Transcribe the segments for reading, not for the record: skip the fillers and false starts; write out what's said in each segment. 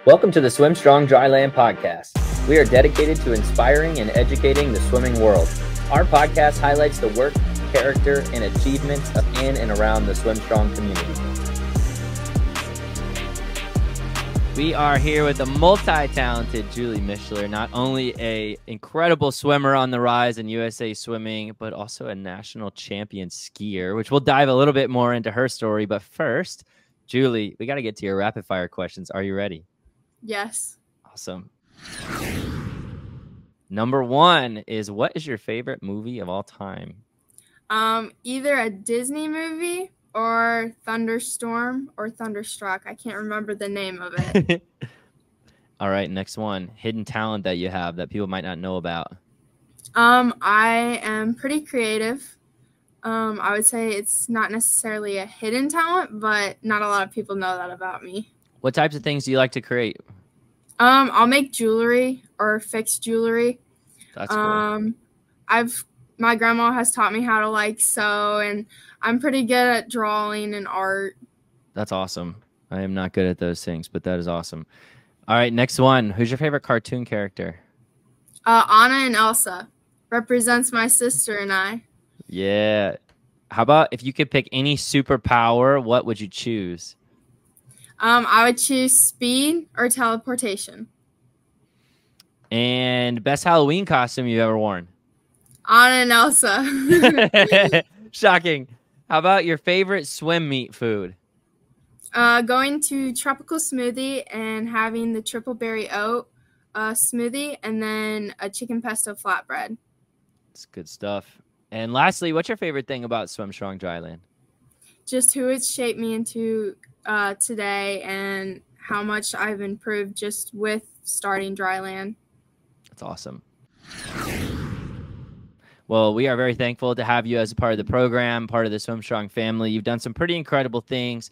Welcome to the Swim Strong Dryland podcast. We are dedicated to inspiring and educating the swimming world. Our podcast highlights the work, character, and achievements of in and around the Swim Strong community. We are here with a multi-talented Julie Mischler, not only an incredible swimmer on the rise in USA Swimming, but also a national champion skier, which we'll dive a little bit more into her story. But first, Julie, we got to get to your rapid fire questions. Are you ready? Yes. Awesome. Number one is, what is your favorite movie of all time? Either a Disney movie or Thunderstorm or Thunderstruck. I can't remember the name of it. All right, next one. Hidden talent that you have that people might not know about. I am pretty creative. I would say it's not necessarily a hidden talent, but not a lot of people know that about me. What types of things do you like to create? I'll make jewelry or fix jewelry. That's cool. My grandma has taught me how to sew, and I'm pretty good at drawing and art. That's awesome. I am not good at those things, but that is awesome. All right, next one. Who's your favorite cartoon character? Anna and Elsa. Represents my sister and I. Yeah. How about if you could pick any superpower, what would you choose? I would choose speed or teleportation. And best Halloween costume you've ever worn? Anna and Elsa. Shocking. How about your favorite swim meet food? Going to Tropical Smoothie and having the triple berry oat smoothie, and then a chicken pesto flatbread. It's good stuff. And lastly, what's your favorite thing about Swim Strong Dryland? Just who it's shaped me into today and how much I've improved just with starting Dryland. That's awesome. Well, we are very thankful to have you as a part of the program, part of the Swim Strong family. You've done some pretty incredible things,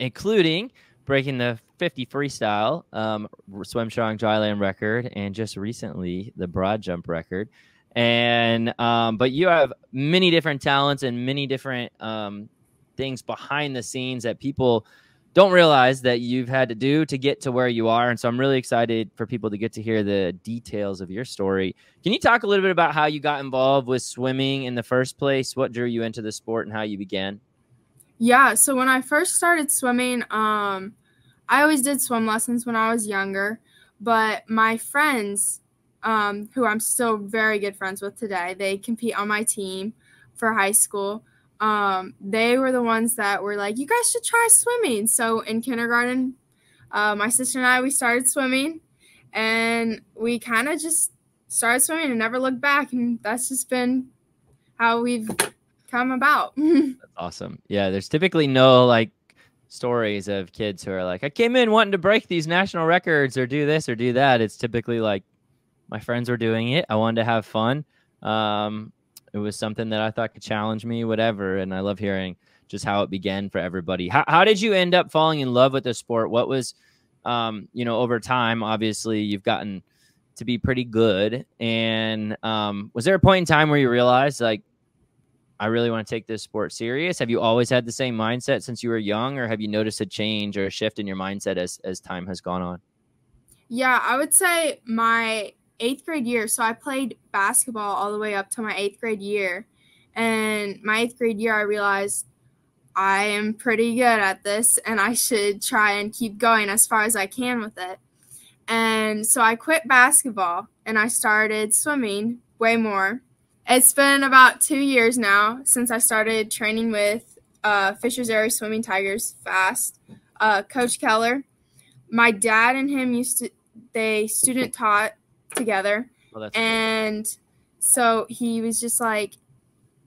including breaking the 50 freestyle Swim Strong Dryland record, and just recently the broad jump record. And but you have many different talents and many different things behind the scenes that people don't realize that you've had to do to get to where you are. And so I'm really excited for people to get to hear the details of your story. Can you talk a little bit about how you got involved with swimming in the first place? What drew you into the sport and how you began? Yeah, so when I first started swimming, I always did swim lessons when I was younger, but my friends, who I'm still very good friends with today, they compete on my team for high school. They were the ones that were like, you guys should try swimming. So in kindergarten, my sister and I, we started swimming, and we kind of just started swimming and never looked back. And that's just been how we've come about. That's awesome. Yeah, there's typically no stories of kids who are like, I came in wanting to break these national records or do this or do that. It's typically like, my friends were doing it. I wanted to have fun. It was something that I thought could challenge me, whatever. And I love hearing just how it began for everybody. How did you end up falling in love with the sport? What was, over time, obviously you've gotten to be pretty good. And was there a point in time where you realized I really want to take this sport serious? Have you always had the same mindset since you were young, or have you noticed a change or a shift in your mindset as time has gone on? Yeah, I would say my 8th grade year. So I played basketball all the way up to my 8th grade year. And my 8th grade year, I realized I am pretty good at this and I should try and keep going as far as I can with it. And so I quit basketball and I started swimming way more. It's been about 2 years now since I started training with Fishers Area Swimming Tigers Fast. Coach Keller, my dad and him they student taught together. Oh, and cool. So he was just like,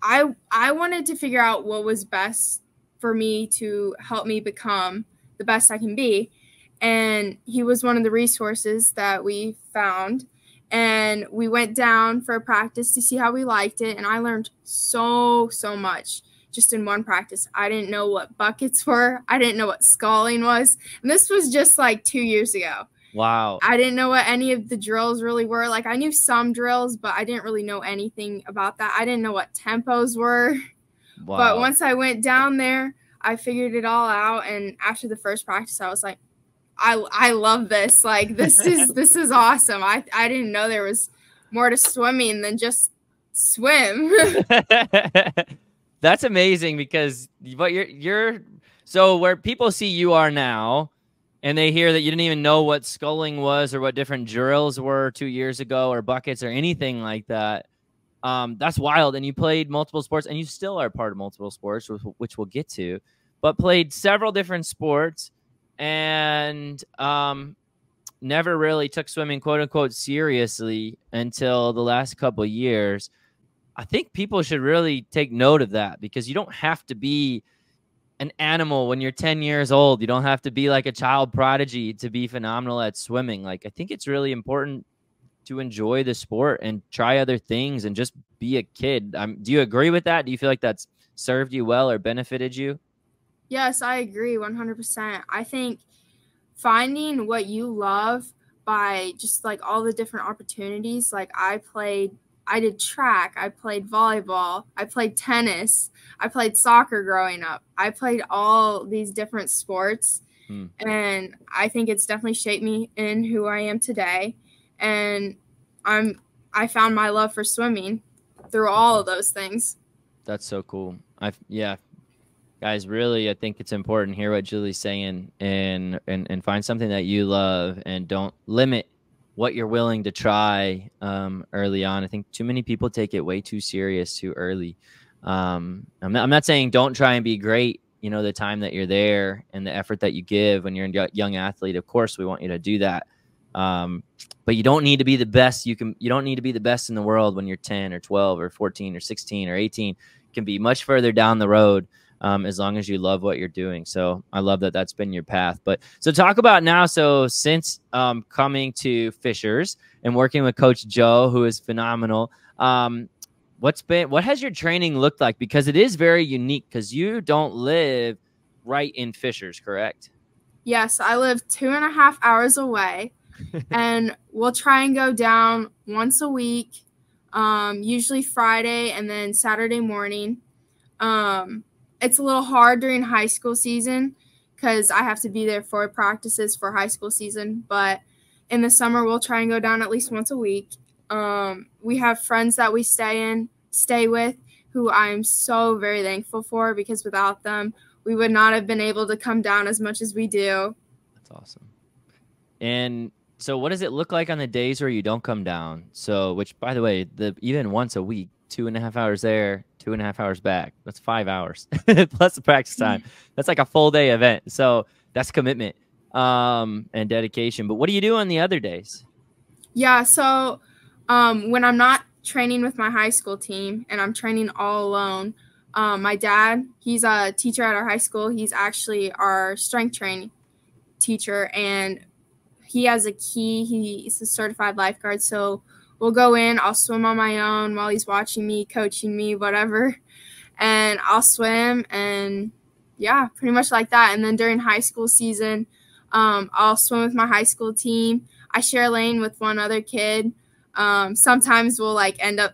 I wanted to figure out what was best for me to help me become the best I can be. And he was one of the resources that we found. And we went down for a practice to see how we liked it. And I learned so much just in one practice. I didn't know what buckets were. I didn't know what sculling was. And this was just 2 years ago. Wow. I didn't know what any of the drills really were. I knew some drills, but I didn't really know anything about that. I didn't know what tempos were. Wow. But once I went down there, I figured it all out. And after the first practice, I was like, I love this. Like this is awesome. I didn't know there was more to swimming than just swim. That's amazing, because what you're so where people see you are now and they hear that you didn't even know what sculling was or what different drills were 2 years ago or buckets or anything like that. That's wild. And you played multiple sports, and you still are part of multiple sports, which we'll get to, but played several different sports and never really took swimming, quote unquote, seriously until the last couple of years. I think people should really take note of that, because you don't have to be an animal when you're 10 years old. You don't have to be like a child prodigy to be phenomenal at swimming. Like, I think it's really important to enjoy the sport and try other things and just be a kid. Do you agree with that? Do you feel like that's served you well or benefited you? Yes, I agree 100%. I think finding what you love by just like all the different opportunities. Like I did track, I played volleyball, I played tennis, I played soccer growing up. I played all these different sports, and I think it's definitely shaped me in who I am today. And I found my love for swimming through all of those things. That's so cool. Yeah. Guys, really, I think it's important to hear what Julie's saying and find something that you love, and don't limit what you're willing to try early on. I think too many people take it way too serious too early. I'm not saying don't try and be great, you know, the time that you're there and the effort that you give when you're a young athlete. Of course, we want you to do that. But you don't need to be the best. You don't need to be the best in the world when you're 10 or 12 or 14 or 16 or 18. It can be much further down the road. As long as you love what you're doing. So I love that that's been your path. But so talk about now. So since coming to Fishers and working with Coach Joe, who is phenomenal, what has your training looked like? Because it is very unique, because you don't live right in Fishers, correct? Yes, I live 2.5 hours away, and we'll try and go down once a week, usually Friday and then Saturday morning. It's a little hard during high school season because I have to be there for practices for high school season. But in the summer, we'll try and go down at least once a week. We have friends that we stay with who I'm so very thankful for, because without them, we would not have been able to come down as much as we do. That's awesome. And so what does it look like on the days where you don't come down? So, which, by the way, even once a week, 2.5 hours there, 2.5 hours back. That's 5 hours plus the practice time. That's like a full day event. So that's commitment and dedication. But what do you do on the other days? Yeah. So when I'm not training with my high school team and I'm training all alone, my dad, he's a teacher at our high school. He's actually our strength training teacher, and he has a key. He's a certified lifeguard. So we'll go in, I'll swim on my own while he's watching me, coaching me, whatever. And I'll swim, and yeah, pretty much like that. And then during high school season, I'll swim with my high school team. I share a lane with one other kid. Sometimes we'll like end up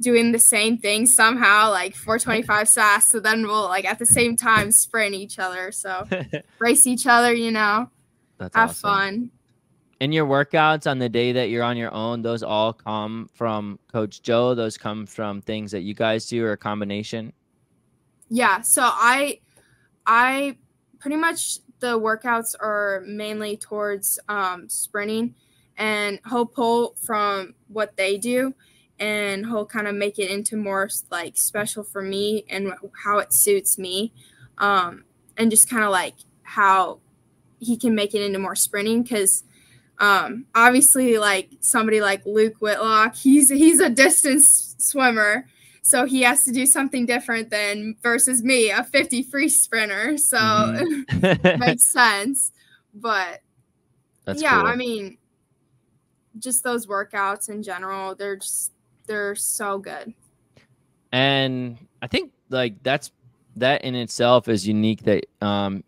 doing the same thing somehow, like 425 SAS. So then we'll like at the same time sprint each other. So race each other, you know, That's have awesome. fun. And your workouts on the day that you're on your own, those all come from Coach Joe? Those come from things that you guys do, or a combination? Yeah, so I pretty much, the workouts are mainly towards sprinting, and he'll pull from what they do, and he'll kind of make it into more like special for me and how it suits me, and just kind of like how he can make it into more sprinting, because obviously, like somebody like Luke Whitlock, he's a distance swimmer, so he has to do something different than versus me, a 50 free sprinter. So it makes sense. But That's yeah, cool. I mean, just those workouts in general, they're so good. And I think like that in itself is unique, that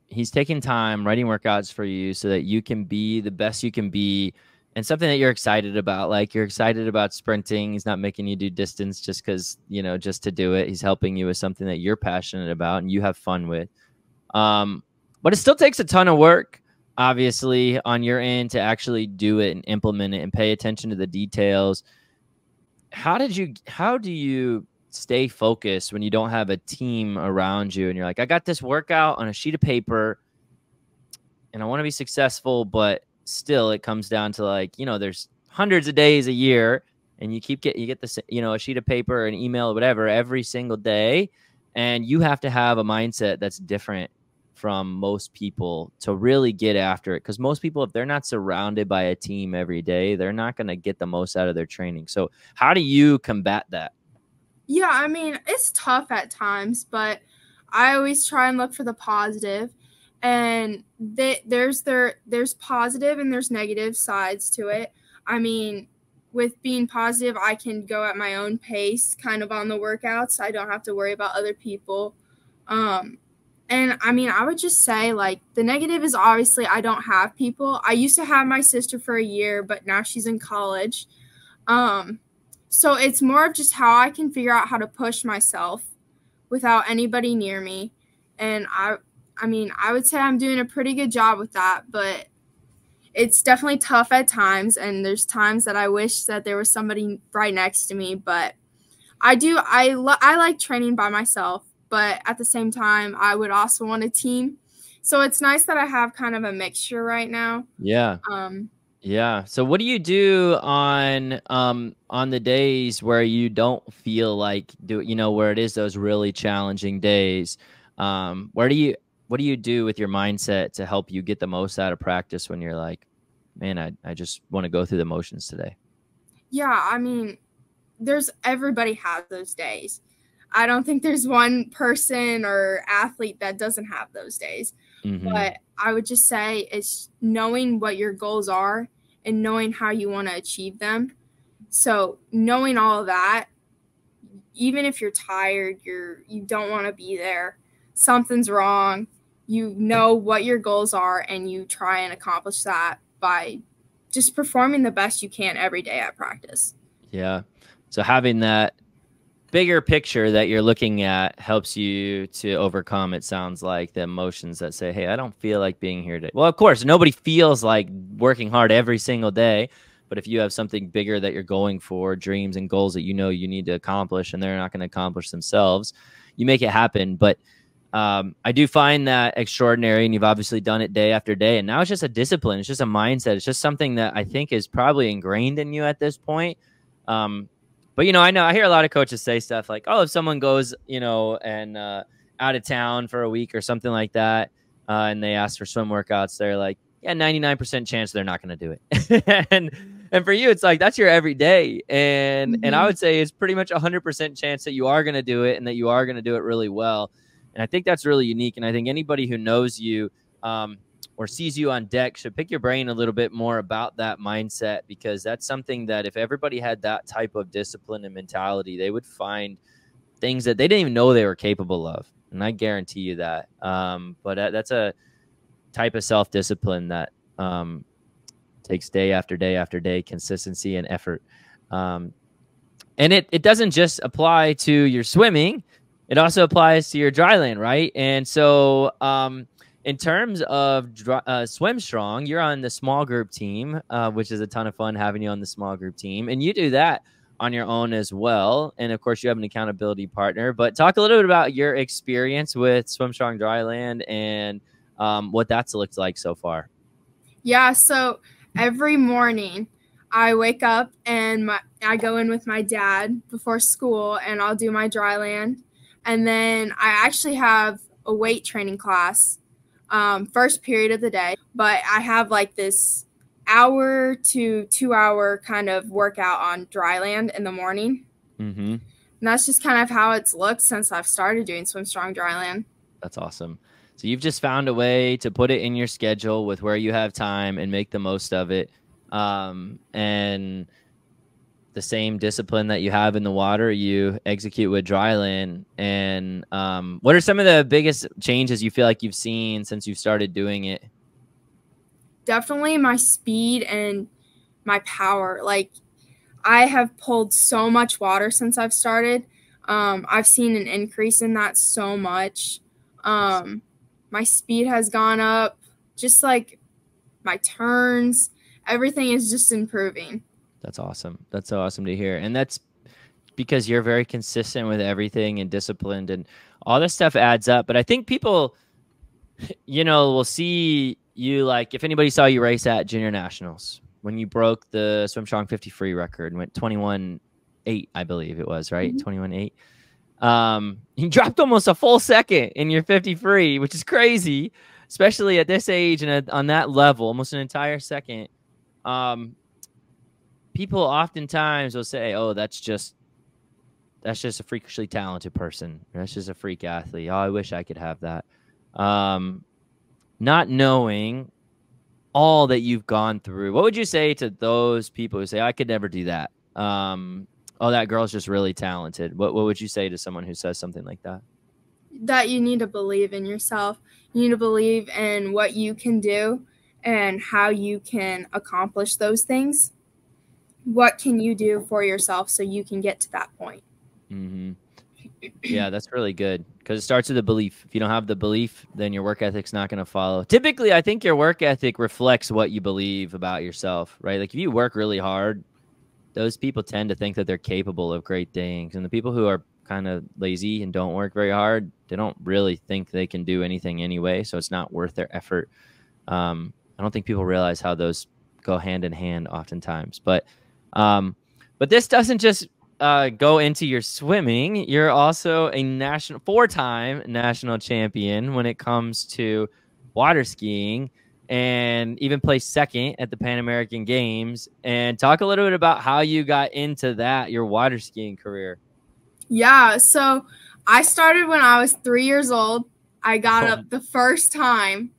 he's taking time writing workouts for you so that you can be the best you can be, and something that you're excited about. Like, you're excited about sprinting. He's not making you do distance just because, you know, just to do it. He's helping you with something that you're passionate about and you have fun with. But it still takes a ton of work. obviously on your end to actually do it and implement it and pay attention to the details. How do you stay focused when you don't have a team around you and you're like, I got this workout on a sheet of paper and I want to be successful, but still it comes down to like, there's hundreds of days a year and you get this, a sheet of paper, an email, or whatever every single day. And you have to have a mindset that's different from most people to really get after it. Because most people, if they're not surrounded by a team every day, they're not going to get the most out of their training. So how do you combat that? Yeah, I mean, it's tough at times, but I always try and look for the positive. And there's positive and there's negative sides to it. I mean, with being positive, I can go at my own pace kind of on the workouts. I don't have to worry about other people. And I mean, I would just say like the negative is obviously I don't have people. I used to have my sister for a year, but now she's in college. So it's more of just how I can figure out how to push myself without anybody near me. And I mean, I would say I'm doing a pretty good job with that, but it's definitely tough at times. And there's times that I wish that there was somebody right next to me, but I like training by myself, but at the same time, I would also want a team. So it's nice that I have kind of a mixture right now. Yeah. Yeah. So what do you do on the days where you don't feel like where it is those really challenging days? What do you do with your mindset to help you get the most out of practice when you're like, man, I just want to go through the motions today? Yeah, I mean, everybody has those days. I don't think there's one person or athlete that doesn't have those days. Mm-hmm. But I would just say it's knowing what your goals are and knowing how you want to achieve them. So knowing all of that, even if you're tired, you don't want to be there, something's wrong, you know what your goals are and you try and accomplish that by just performing the best you can every day at practice. Yeah. So having that bigger picture that you're looking at helps you to overcome, it sounds like, the emotions that say, hey, I don't feel like being here today. Well, of course, nobody feels like working hard every single day. But if you have something bigger that you're going for, dreams and goals that you need to accomplish and they're not going to accomplish themselves, you make it happen. But I do find that extraordinary, and you've obviously done it day after day. And now it's just a discipline. It's just a mindset. It's just something that I think is probably ingrained in you at this point. But, I hear a lot of coaches say stuff like, oh, if someone goes, and out of town for a week or something like that, and they ask for swim workouts, they're like, yeah, 99% chance they're not going to do it. and for you, it's like, that's your everyday. And I would say it's pretty much 100% chance that you are going to do it and that you are going to do it really well. And I think that's really unique. And I think anybody who knows you, or sees you on deck should pick your brain a little bit more about that mindset, because that's something that if everybody had that type of discipline and mentality, they would find things that they didn't even know they were capable of. And I guarantee you that. But that's a type of self-discipline that takes day after day after day, consistency and effort. And it doesn't just apply to your swimming. It also applies to your dryland, right? And so in terms of Swim Strong, you're on the small group team, which is a ton of fun having you on the small group team. And you do that on your own as well. And of course, you have an accountability partner. But talk a little bit about your experience with Swim Strong Dryland and what that's looked like so far. Yeah, so every morning I wake up and I go in with my dad before school and I'll do my dryland. And then I actually have a weight training class first period of the day, but I have like this hour to 2 hour kind of workout on dryland in the morning. Mm-hmm. And that's just kind of how it's looked since I've started doing Swim Strong Dryland. That's awesome. So you've just found a way to put it in your schedule with where you have time and make the most of it. And the same discipline that you have in the water, you execute with dryland. And what are some of the biggest changes you feel like you've seen since you've started doing it? Definitely my speed and my power. Like, I have pulled so much water since I've started. I've seen an increase in that so much. My speed has gone up. Just like my turns, everything is just improving. That's awesome. That's so awesome to hear. And that's because you're very consistent with everything and disciplined, and all this stuff adds up. But I think people, will see you, like, if anybody saw you race at junior nationals when you broke the swim strong 50 free record and went 21.8, I believe it was, right? 21.8. You dropped almost a full second in your 50 free, which is crazy, especially at this age and on that level, almost an entire second. People oftentimes will say, oh, that's just a freakishly talented person. That's just a freak athlete. Oh, I wish I could have that. Not knowing all that you've gone through. What would you say to those people who say, I could never do that? Oh, that girl's just really talented. What would you say to someone who says something like that? That you need to believe in yourself. You need to believe in what you can do and how you can accomplish those things. What can you do for yourself so you can get to that point? Mm-hmm. Yeah, that's really good, because it starts with a belief. If you don't have the belief, then your work ethic's not going to follow. Typically, I think your work ethic reflects what you believe about yourself, right? Like if you work really hard, those people tend to think that they're capable of great things. And the people who are kind of lazy and don't work very hard, they don't really think they can do anything anyway. So it's not worth their effort. I don't think people realize how those go hand in hand oftentimes. But this doesn't just go into your swimming. You're also a four-time national champion when it comes to water skiing, and even placed second at the Pan American Games. And talk a little bit about how you got into that, your water skiing career. Yeah, so I started when I was 3 years old. I got up the first time.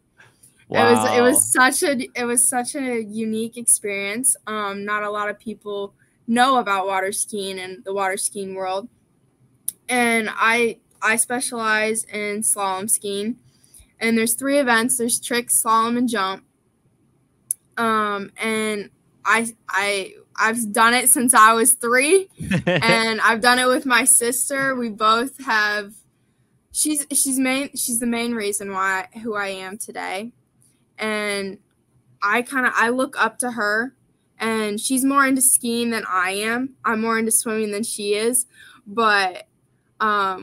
Wow. It was such a unique experience. Not a lot of people know about water skiing and the water skiing world. And I specialize in slalom skiing. And there's 3 events. There's trick, slalom, and jump. And I've done it since I was 3, and I've done it with my sister. We both have. She's the main reason who I am today, and I look up to her, and she's more into skiing than I am. I'm more into swimming than she is, but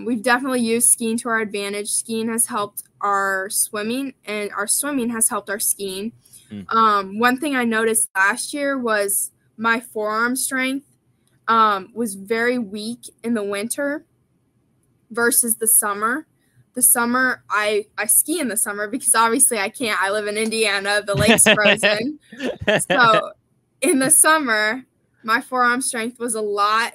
we've definitely used skiing to our advantage. Skiing has helped our swimming, and our swimming has helped our skiing. One thing I noticed last year was my forearm strength was very weak in the winter versus the summer. The summer, I ski in the summer because obviously I can't. I live in Indiana. The lake's frozen. So in the summer, my forearm strength was a lot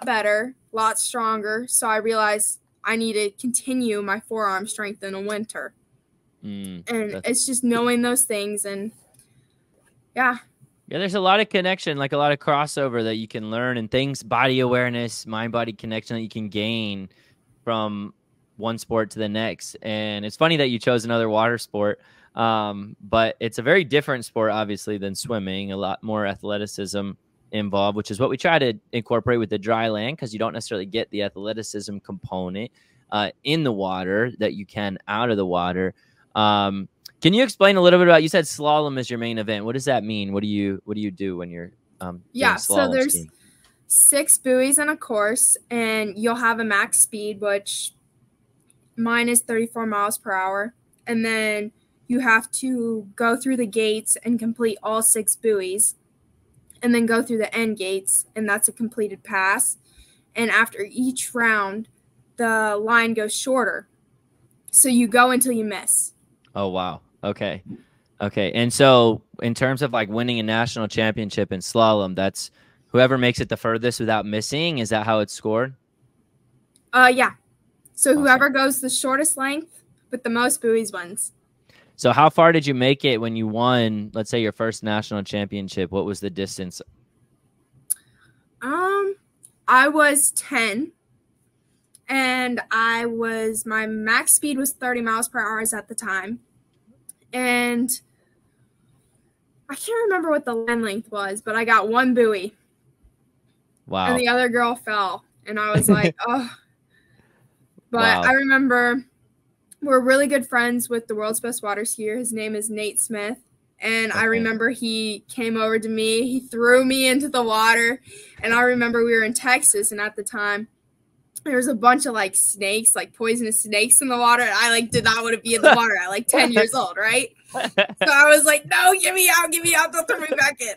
better, lot stronger. So I realized I need to continue my forearm strength in the winter. And it's just knowing those things. And yeah, there's a lot of connection, like a lot of crossover that you can learn, and things, body awareness, mind-body connection that you can gain from one sport to the next. And it's funny that you chose another water sport, but it's a very different sport, obviously, than swimming. A lot more athleticism involved, which is what we try to incorporate with the dry land, because you don't necessarily get the athleticism component in the water that you can out of the water. Can you explain a little bit about, you said slalom is your main event. What does that mean? What do you do when you're so there's skiing? 6 buoys in a course, and you'll have a max speed, which mine is 34 miles per hour. And then you have to go through the gates and complete all 6 buoys, and then go through the end gates, and that's a completed pass. And after each round, the line goes shorter. So you go until you miss. Oh, wow. Okay. And so in terms of like winning a national championship in slalom, that's whoever makes it the furthest without missing. Is that how it's scored? Yeah. So awesome. Whoever goes the shortest length with the most buoys wins. So how far did you make it when you won, let's say, your first national championship? What was the distance? I was 10, and my max speed was 30 miles per hour at the time. And I can't remember what the line length was, but I got 1 buoy. Wow. And the other girl fell, and I was like, oh. But wow. I remember we're really good friends with the world's best water skier. His name is Nate Smith, And I Okay. remember he came over to me, he threw me into the water. And I remember we were in Texas, and at the time, there was a bunch of like snakes, like poisonous snakes in the water. And I like did not want to be in the water at like 10 years old, right? So I was like, no, get me out, don't throw me back in.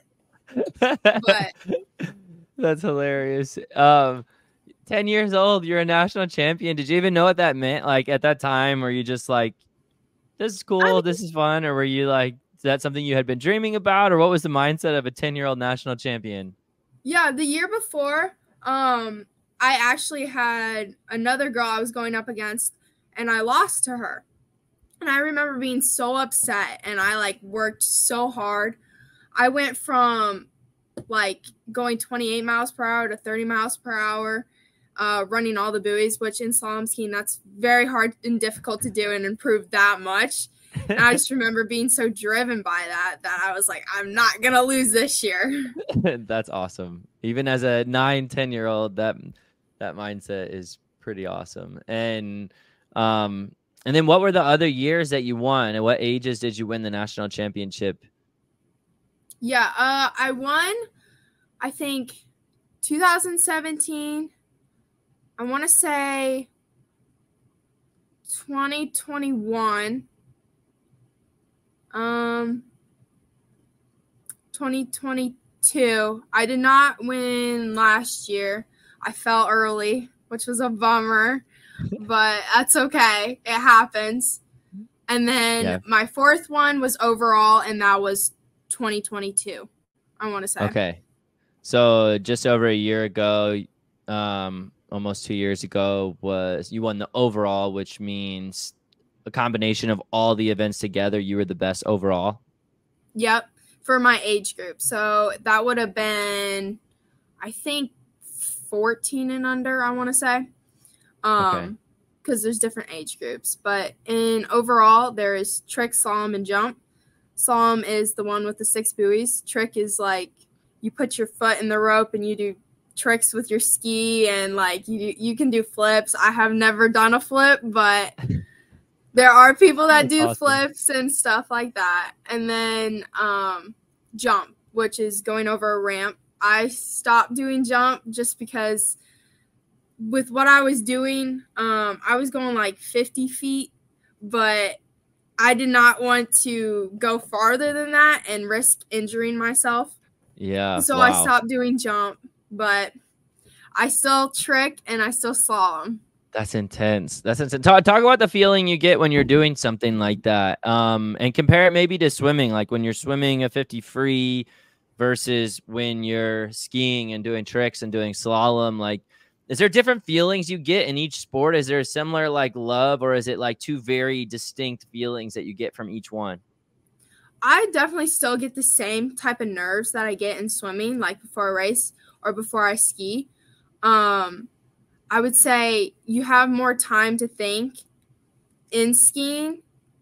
But That's hilarious. 10 years old, you're a national champion. Did you even know what that meant? Like at that time, were you just like, this is I cool, mean, this is fun? Or were you like, is that something you had been dreaming about? Or what was the mindset of a 10-year-old national champion? yeah, the year before, I actually had another girl I was going up against, and I lost to her. And I remember being so upset, and I like worked so hard. I went from like going 28 miles per hour to 30 miles per hour, running all the buoys, which in slalom skiing, that's very hard and difficult to do and improve that much. And I just remember being so driven by that I was like, I'm not going to lose this year. That's awesome. Even as a 9, 10-year-old, that mindset is pretty awesome. And then what were the other years that you won? And what ages did you win the national championship? Yeah, I won, I think, 2017. I want to say 2021. 2022. I did not win last year. I fell early, which was a bummer, but that's okay. It happens. And then Yeah. my fourth one was overall, and that was 2022, I want to say. Okay. So just over a year ago, almost 2 years ago, was you won the overall, which means a combination of all the events together, you were the best overall. Yep, for my age group. So that would have been, I think, 14 and under, I want to say. Okay. Because there's different age groups. But in overall, there is trick, slalom, and jump. Slalom is the one with the 6 buoys. Trick is like you put your foot in the rope and you do tricks with your ski, and like you can do flips. I have never done a flip, but there are people that do Awesome. flips and stuff like that. And then jump, which is going over a ramp. I stopped doing jump just because with what I was doing, I was going like 50 feet, but I did not want to go farther than that and risk injuring myself. Yeah. So Wow. I stopped doing jump, but I still trick and I still slalom. That's intense. That's intense. Talk about the feeling you get when you're doing something like that. And compare it maybe to swimming, like when you're swimming a 50 free versus when you're skiing and doing tricks and doing slalom. Like, is there different feelings you get in each sport? Is there a similar like love, or is it like two very distinct feelings that you get from each one? I definitely still get the same type of nerves that I get in swimming, like before a race or before I ski. I would say you have more time to think in skiing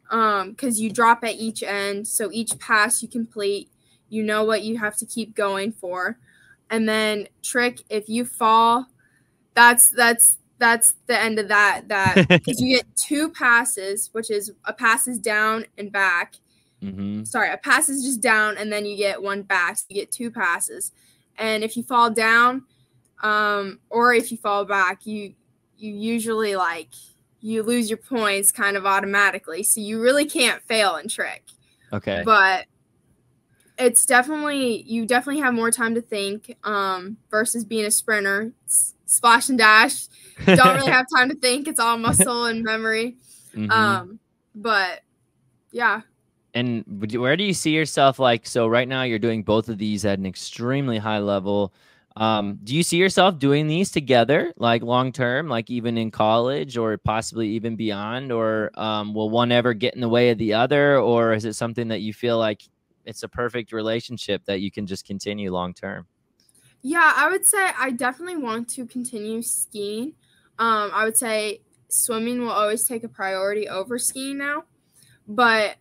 because you drop at each end. So each pass you complete, you know what you have to keep going for. And then trick, if you fall, that's the end of that because you get 2 passes, which is a pass is down and back. Mm-hmm. Sorry, a pass is just down and then you get 1 back. So you get 2 passes. And if you fall down, or if you fall back, you usually like you lose your points kind of automatically. So you really can't fail in trick. Okay. But it's definitely you definitely have more time to think versus being a sprinter. It's splash and dash. Don't really have time to think. It's all muscle and memory. Mm-hmm. But yeah. And where do you see yourself? Like, so right now you're doing both of these at an extremely high level. Do you see yourself doing these together, like long term, like even in college or possibly even beyond? Or will one ever get in the way of the other? Or is it something that you feel like it's a perfect relationship that you can just continue long term? Yeah, I would say I definitely want to continue skiing. I would say swimming will always take a priority over skiing now. But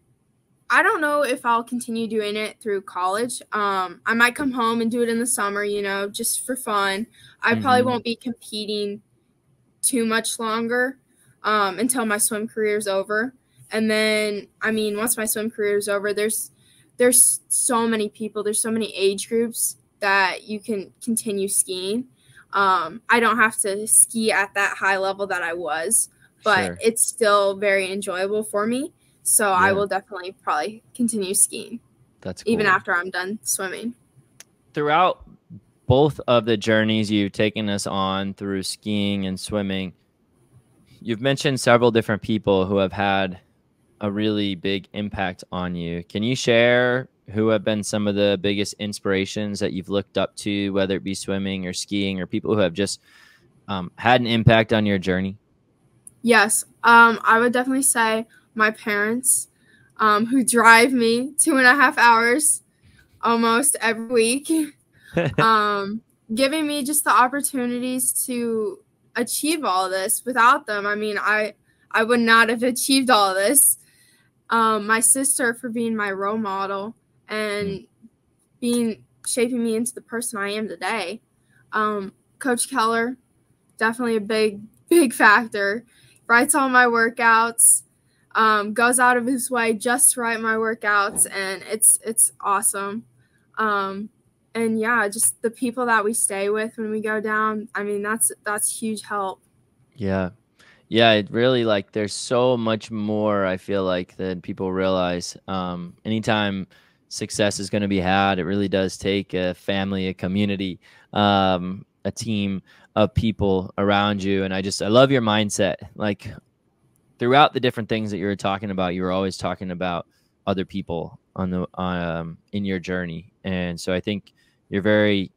I don't know if I'll continue doing it through college. I might come home and do it in the summer, just for fun. I probably won't be competing too much longer until my swim career is over. And then, once my swim career is over, there's there's so many people, there's so many age groups that you can continue skiing. I don't have to ski at that high level that I was, but Sure. it's still very enjoyable for me. So I Yeah, will definitely probably continue skiing that's even cool. after I'm done swimming. Throughout both of the journeys you've taken us on through skiing and swimming, you've mentioned several different people who have had a really big impact on you. Can you share who have been some of the biggest inspirations that you've looked up to, whether it be swimming or skiing, or people who have just had an impact on your journey? Yes, I would definitely say my parents, who drive me 2.5 hours almost every week, giving me just the opportunities to achieve all this. Without them, I mean, I would not have achieved all this. My sister for being my role model and shaping me into the person I am today. Coach Keller, definitely a big factor. Writes all my workouts, goes out of his way just to write my workouts, and it's awesome. And yeah, just the people that we stay with when we go down, I mean, that's huge help. Yeah. Yeah, it really, like, there's so much more, I feel like, than people realize. Anytime success is going to be had, it really does take a family, a community, a team of people around you. And I love your mindset. Like, throughout the different things that you were talking about, you were always talking about other people in your journey. And so I think you're very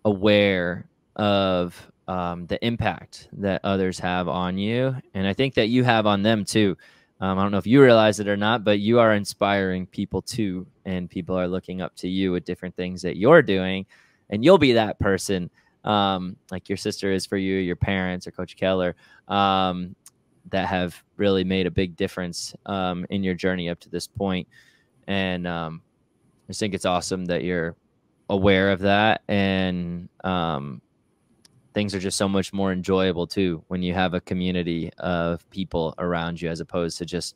aware of the impact that others have on you. And I think that you have on them too. I don't know if you realize it or not, but you are inspiring people too. And people are looking up to you with different things that you're doing. And you'll be that person, like your sister is for you, your parents or Coach Keller, that have really made a big difference in your journey up to this point. And I just think it's awesome that you're aware of that, and things are just so much more enjoyable too when you have a community of people around you, as opposed to just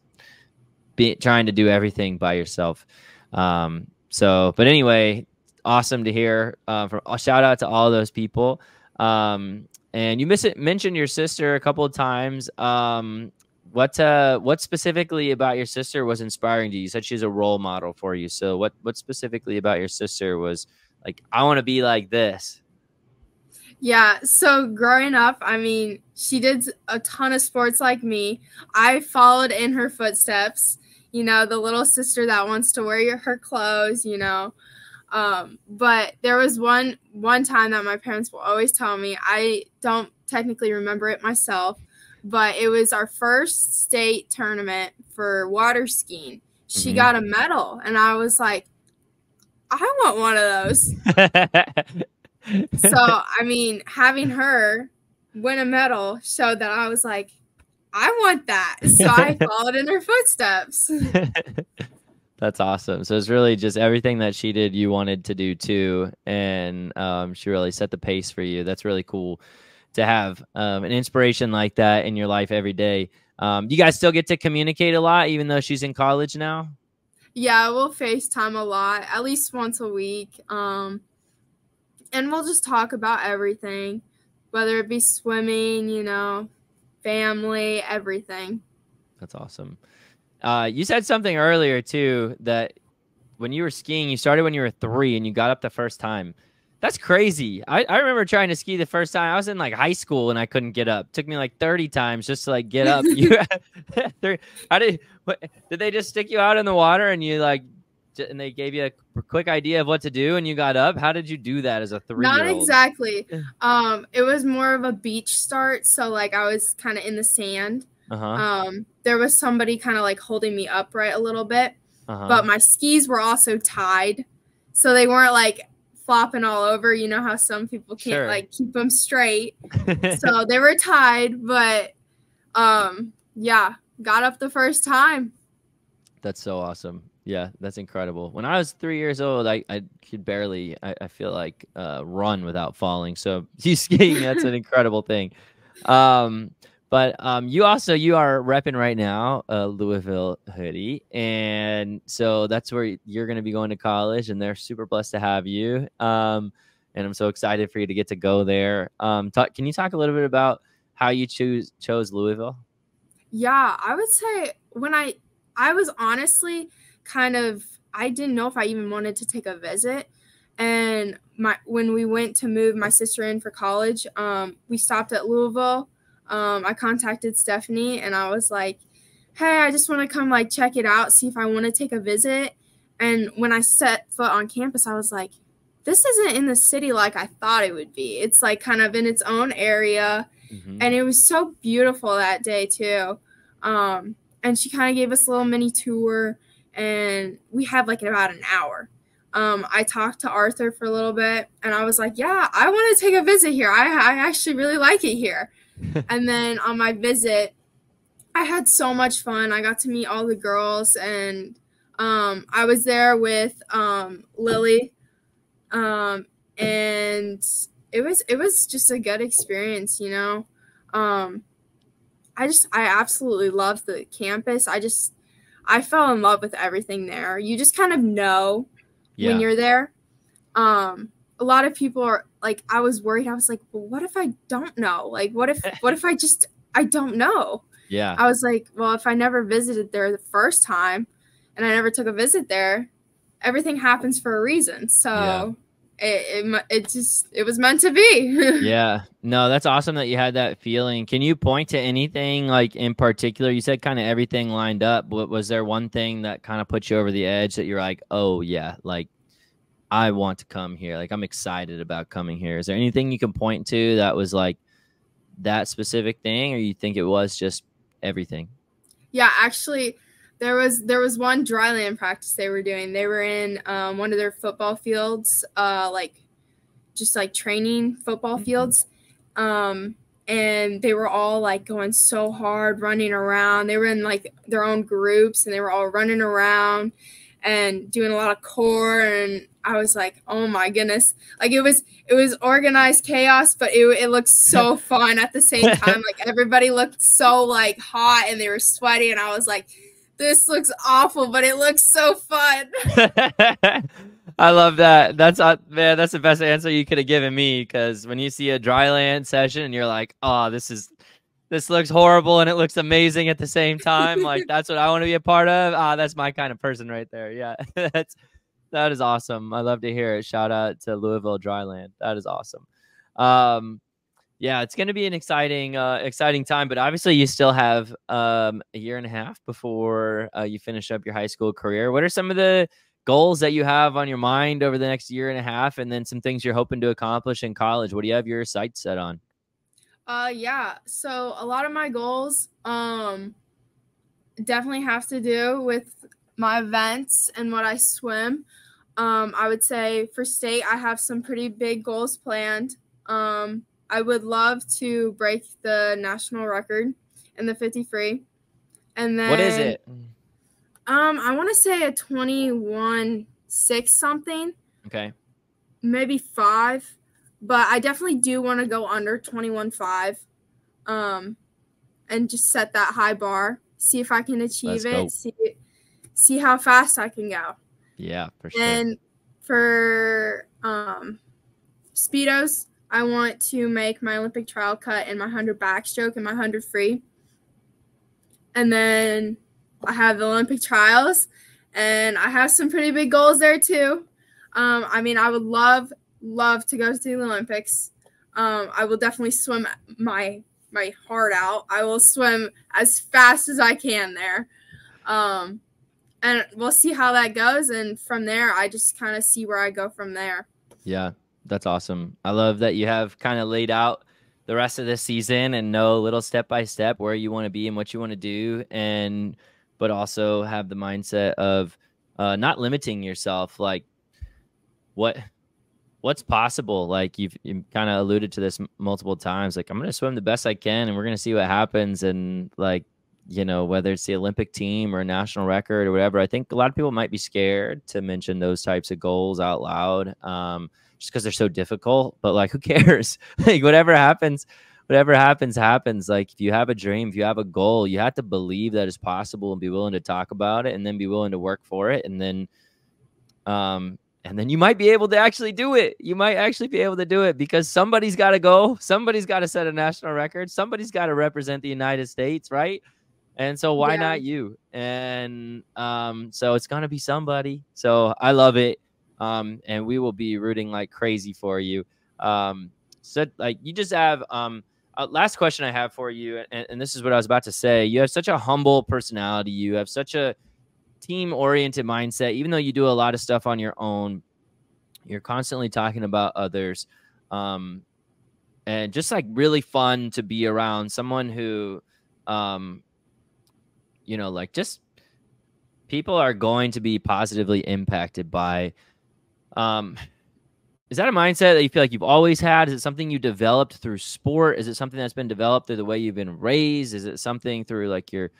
trying to do everything by yourself. But anyway, awesome to hear. Shout out to all those people. And you mentioned your sister a couple of times. What specifically about your sister was inspiring to you? You said she's a role model for you. So what specifically about your sister was like, I want to be like this? Yeah, so growing up, I mean, she did a ton of sports like me. I followed in her footsteps, the little sister that wants to wear her clothes, But there was one time that my parents will always tell me, I don't technically remember it myself, but it was our first state tournament for water skiing. She got a medal, and I was like, I want one of those. So, I mean, having her win a medal showed that I was like, I want that. So I followed in her footsteps. That's awesome. So it's really just everything that she did, you wanted to do too. And she really set the pace for you. That's really cool to have an inspiration like that in your life every day. You guys still get to communicate a lot, even though she's in college now? Yeah, we'll FaceTime a lot, at least once a week. And we'll just talk about everything, whether it be swimming, family, everything. That's awesome. You said something earlier too, that when you were skiing, you started when you were 3 and you got up the first time. That's crazy. I remember trying to ski the first time. I was in like high school and I couldn't get up. It took me like 30 times just to like get up. Did they just stick you out in the water and and they gave you a quick idea of what to do and you got up? How did you do that as a 3-year-old? Not exactly. It was more of a beach start. So like I was kind of in the sand. There was somebody kind of like holding me upright a little bit, but my skis were also tied. So they weren't like flopping all over. You know how some people can't like keep them straight. So they were tied, but yeah, got up the first time. That's so awesome. Yeah, that's incredible. When I was 3 years old, I could barely, I feel like, run without falling. So you skiing, that's an incredible thing. But you are repping right now Louisville hoodie, and so that's where you're going to be going to college, and they're super blessed to have you. And I'm so excited for you to get to go there. Can you talk a little bit about how you chose Louisville? Yeah, I would say when I was honestly kind of, I didn't know if I even wanted to take a visit. And when we went to move my sister in for college, we stopped at Louisville. I contacted Stephanie and I was like, hey, I just want to come like check it out, see if I want to take a visit. And when I set foot on campus, I was like, this isn't in the city like I thought it would be. It's like kind of in its own area. Mm-hmm. And it was so beautiful that day too. And she kind of gave us a little mini tour, and we had like about an hour. I talked to Arthur for a little bit, and I was like, yeah, I want to take a visit here. I actually really like it here. And then on my visit, I had so much fun. I got to meet all the girls, and I was there with Lily, and it was just a good experience, you know. I absolutely loved the campus. I fell in love with everything there. You just kind of know when you're there. A lot of people are like, I was worried. I was like, well, what if I don't know? Like, what if I don't know? Yeah. I was like, well, if I never visited there the first time and I never took a visit there, everything happens for a reason. So it was meant to be. Yeah. No, that's awesome that you had that feeling. Can you point to anything like in particular? You said kind of everything lined up, but was there one thing that kind of put you over the edge that you're like, oh yeah, like I want to come here. Like I'm excited about coming here. Is there anything you can point to that was like that specific thing, or you think it was just everything? Yeah, actually there was one dryland practice they were doing. They were in one of their football fields, just like training football fields. And they were all like going so hard, running around. They were in like their own groups, and they were all running around and doing a lot of core. And I was like, oh my goodness. Like it was organized chaos, but it looked so fun at the same time. Like everybody looked so like hot and they were sweaty, and I was like, this looks awful, but it looks so fun. I love that. That's man, that's the best answer you could have given me, because when you see a dry land session and you're like, oh, this looks horrible and it looks amazing at the same time. Like that's what I want to be a part of. That's my kind of person right there. Yeah. That is awesome. I love to hear it. Shout out to Louisville Dryland. That is awesome. Yeah, it's going to be an exciting time, but obviously you still have a year and a half before you finish up your high school career. What are some of the goals that you have on your mind over the next year and a half, and then some things you're hoping to accomplish in college? What do you have your sights set on? Yeah, so a lot of my goals definitely have to do with my events and what I swim. I would say for state, I have some pretty big goals planned. I would love to break the national record in the 50 free. And then what is it? I want to say a 21.6 something. Okay. Maybe 5, but I definitely do want to go under 21.5. And just set that high bar, see if I can achieve it, see how fast I can go. Yeah, for sure. And for speedos, I want to make my Olympic trial cut in my 100 backstroke and my 100 free. And then I have the Olympic trials, and I have some pretty big goals there too. I mean, I would love to go to the Olympics. I will definitely swim my heart out. I will swim as fast as I can there. And we'll see how that goes. And from there, I just kind of see where I go from there. Yeah, that's awesome. I love that you have kind of laid out the rest of this season and know a little step by step where you want to be and what you want to do, but also have the mindset of not limiting yourself. Like what's possible? Like you kind of alluded to this multiple times. Like I'm going to swim the best I can, and we're going to see what happens. And like, you know, whether it's the Olympic team or a national record or whatever, I think a lot of people might be scared to mention those types of goals out loud, just because they're so difficult. But like, who cares? Like whatever happens, whatever happens, happens. Like if you have a dream, if you have a goal, you have to believe that it's possible and be willing to talk about it and then be willing to work for it. And then you might be able to actually do it. You might actually be able to do it because somebody's got to go. Somebody's got to set a national record. Somebody's got to represent the United States, right? And so why not you? And so it's going to be somebody. So I love it. And we will be rooting like crazy for you. So like you just have last question I have for you. And this is what I was about to say. You have such a humble personality. You have such a team-oriented mindset. Even though you do a lot of stuff on your own, you're constantly talking about others, and just like really fun to be around. Someone who, you know, like just people are going to be positively impacted by. Is that a mindset that you feel like you've always had? Is it something you developed through sport? Is it something that's been developed through the way you've been raised? Is it something through like your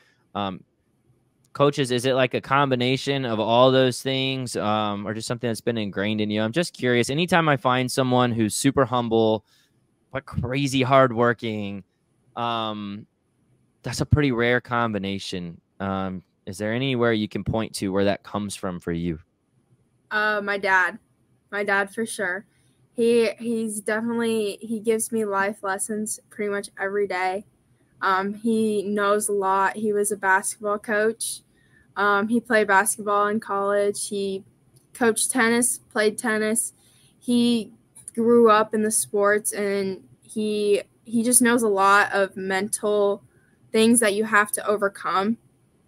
coaches? Is it like a combination of all those things, or just something that's been ingrained in you? I'm just curious. Anytime I find someone who's super humble but crazy hardworking, that's a pretty rare combination. Is there anywhere you can point to where that comes from for you? My dad for sure. He's definitely, he gives me life lessons pretty much every day. He knows a lot. He was a basketball coach. He played basketball in college. He coached tennis, played tennis. He grew up in the sports, and he just knows a lot of mental things that you have to overcome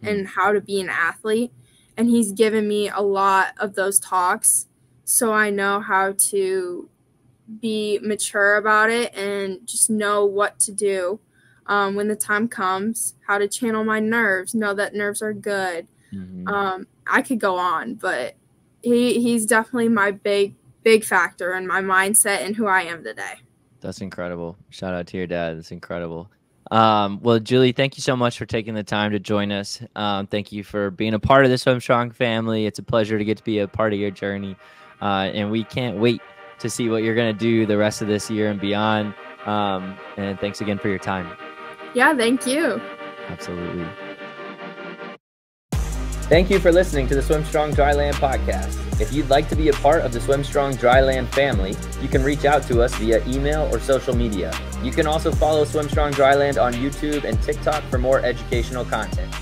and how to be an athlete. And he's given me a lot of those talks, so I know how to be mature about it and just know what to do. When the time comes, how to channel my nerves, know that nerves are good. I could go on, but he's definitely my big factor in my mindset and who I am today. That's incredible. Shout out to your dad. That's incredible. Well, Julie, thank you so much for taking the time to join us. Thank you for being a part of the Swim Strong family. It's a pleasure to get to be a part of your journey. And we can't wait to see what you're going to do the rest of this year and beyond. And thanks again for your time. Yeah, thank you. Absolutely. Thank you for listening to the Swim Strong Dryland podcast. If you'd like to be a part of the Swim Strong Dryland family, you can reach out to us via email or social media. You can also follow Swim Strong Dryland on YouTube and TikTok for more educational content.